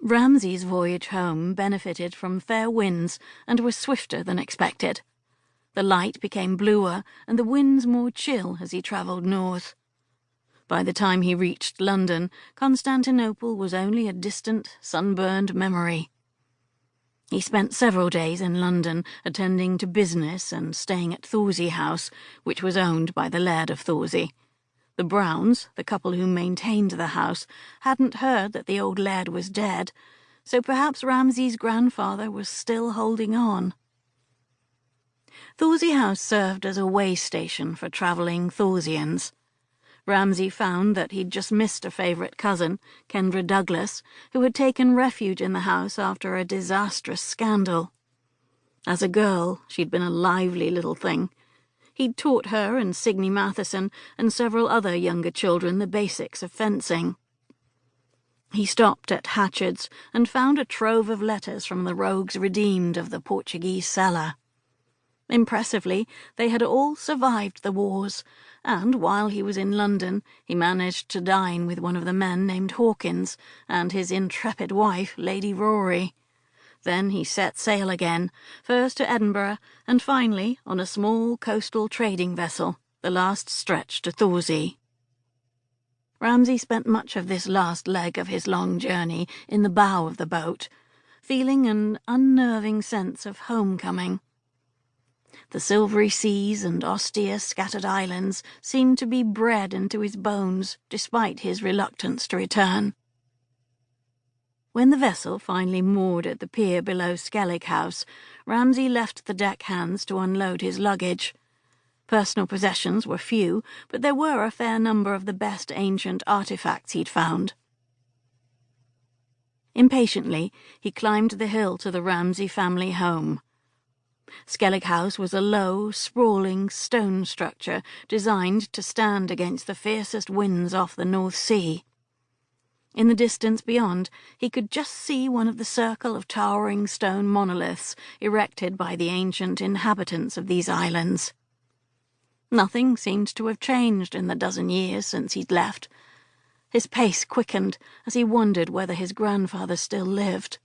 Ramsay's voyage home benefited from fair winds and was swifter than expected. The light became bluer and the winds more chill as he travelled north. By the time he reached London, Constantinople was only a distant, sunburned memory. He spent several days in London, attending to business and staying at Thorsay House, which was owned by the Laird of Thorsay. The Browns, the couple who maintained the house, hadn't heard that the old Laird was dead, so perhaps Ramsay's grandfather was still holding on. Thorsay House served as a way station for travelling Thorsians. Ramsay found that he'd just missed a favourite cousin, Kendra Douglas, who had taken refuge in the house after a disastrous scandal. As a girl, she'd been a lively little thing. He'd taught her and Signy Matheson and several other younger children the basics of fencing. He stopped at Hatchard's and found a trove of letters from the rogues redeemed of the Portuguese cellar. Impressively, they had all survived the wars, and while he was in London, he managed to dine with one of the men named Hawkins and his intrepid wife, Lady Rory. Then he set sail again, first to Edinburgh, and finally, on a small coastal trading vessel, the last stretch to Thorsay. Ramsay spent much of this last leg of his long journey in the bow of the boat, feeling an unnerving sense of homecoming. The silvery seas and austere scattered islands seemed to be bred into his bones, despite his reluctance to return. When the vessel finally moored at the pier below Skellig House, Ramsay left the deckhands to unload his luggage. Personal possessions were few, but there were a fair number of the best ancient artifacts he'd found. Impatiently, he climbed the hill to the Ramsay family home. Skellig House was a low, sprawling stone structure designed to stand against the fiercest winds off the North Sea. In the distance beyond, he could just see one of the circle of towering stone monoliths erected by the ancient inhabitants of these islands. Nothing seemed to have changed in the dozen years since he'd left. His pace quickened as he wondered whether his grandfather still lived.